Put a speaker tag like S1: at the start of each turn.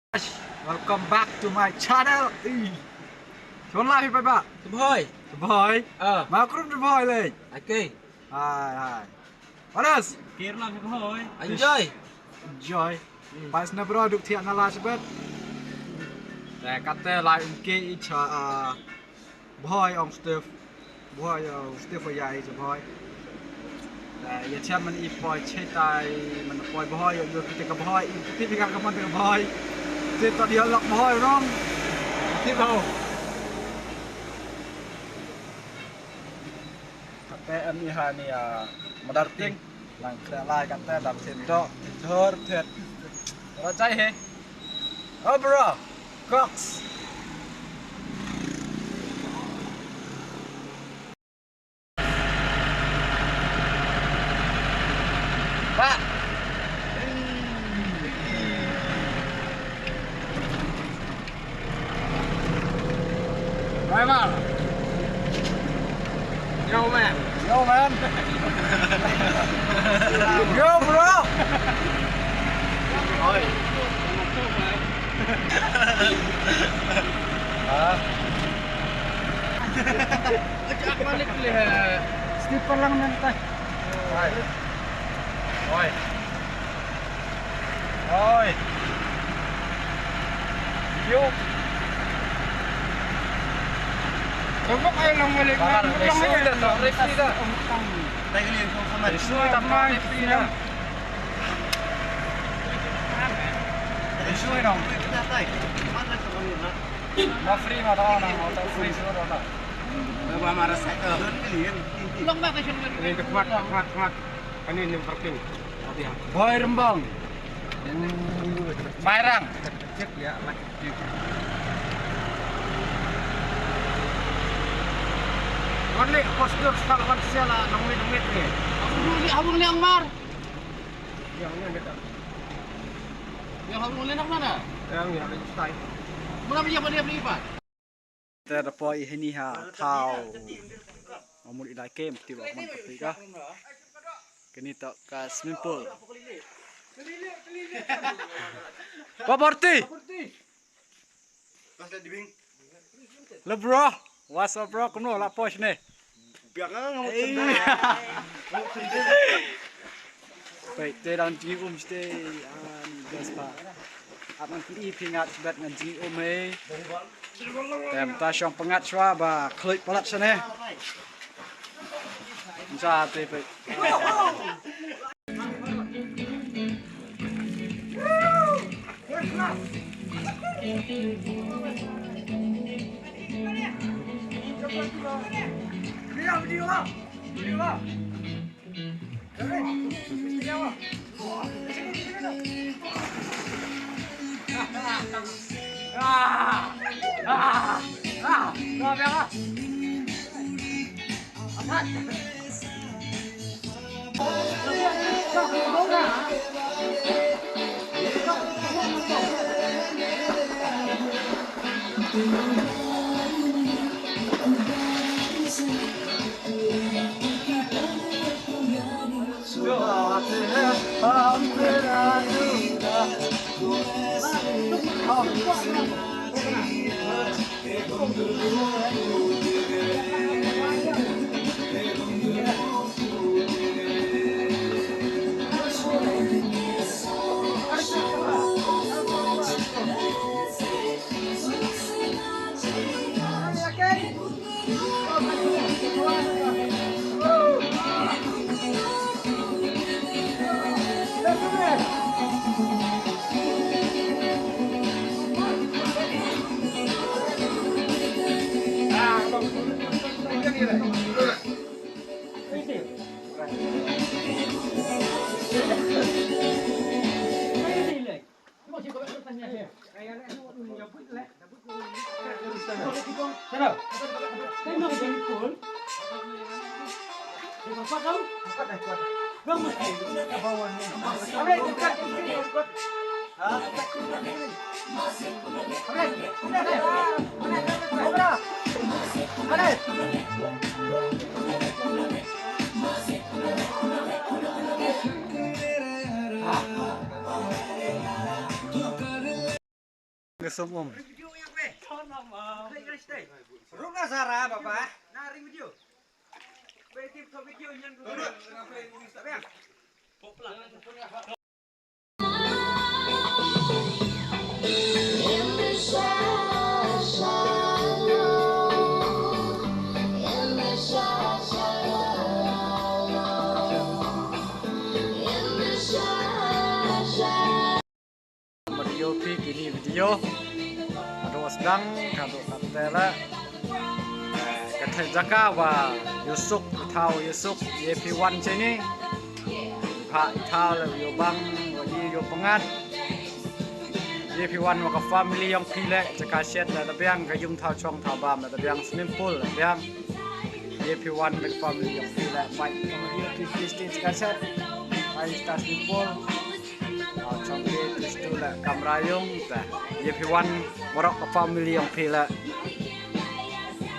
S1: Guys, welcome back to my channel. Chốn live phải bạn.
S2: Boy.
S1: Boy. Mau krum boy lên.
S2: Okay.
S1: Hai. Panas.
S2: Kirla boy. Enjoy.
S1: Enjoy. Pas na bro duk thian na la sebet. Để cắt te lại kia cha boy on Steve. Boy Steve for yai cho boy. Để ya thiam man i boy che tai man boy boy yo kita ka boy i pi ka man ka boy. Tiếp tao đi lọc boy wrong. Tiếp đâu. Kate em ni ha ni modar ting lang kra lai kate dam sen do thor thet. Ra chai he. Oh bro. Cox. Pak. Rival. Yo man. Yo man. Yo bro. Oi. Ajak balik leh. Skipper lang nanti. Oi. Oi. Oi. Yo. Coba kayo lang balik na. Lang yan. Refi ka. Tagilin ko sa mga. Tama refi na. Refi na. Ma free ma daw na. Auto free sila daw na. Ba mara sa ka. Lang ba kayo lang. Ini kuat. Kanin yung parking. Boy Rembang. Mairang. Cek ya, lagi. Konli, postur start kan sila nungit ni. Abang ni ang mar. Yang ni dekat. Yang abang ni nak mana? Yang ni ada style. Mana punya dia beli ipat? Terpoi ini ha tau. Amul ilai game tiba man ketika. Kini tak ka swimming pool. Paporti. Pas di bing. Le bro. What's up bro? Kuno la posh ni. Biar kan ngamuk sendiri. Baik, teran ji stay gas pa. Aman pi pingat sebat ngan ji e. Tem ta syong pengat swa ba klik palat sana. Sa te baik.
S3: kesumum.
S2: Runa Sarah, Bapak.
S1: Nari video. Betul ke video yang dulu.
S3: Video kini video. Aduh sedang kado katela. Kata jaka wa Yusuk Itau Yusuk YP1 sini. Pak Itau lebih bang wajib yo pengat. YP1 waka family yang pilek jaka set tapi yang kayum tau chong tau bam tapi yang swimming pool yang YP1 with family yang pilek fight YP stage jaka set fight star swimming pool chong ke itu lah kamera yung YP1 morok family yang pilek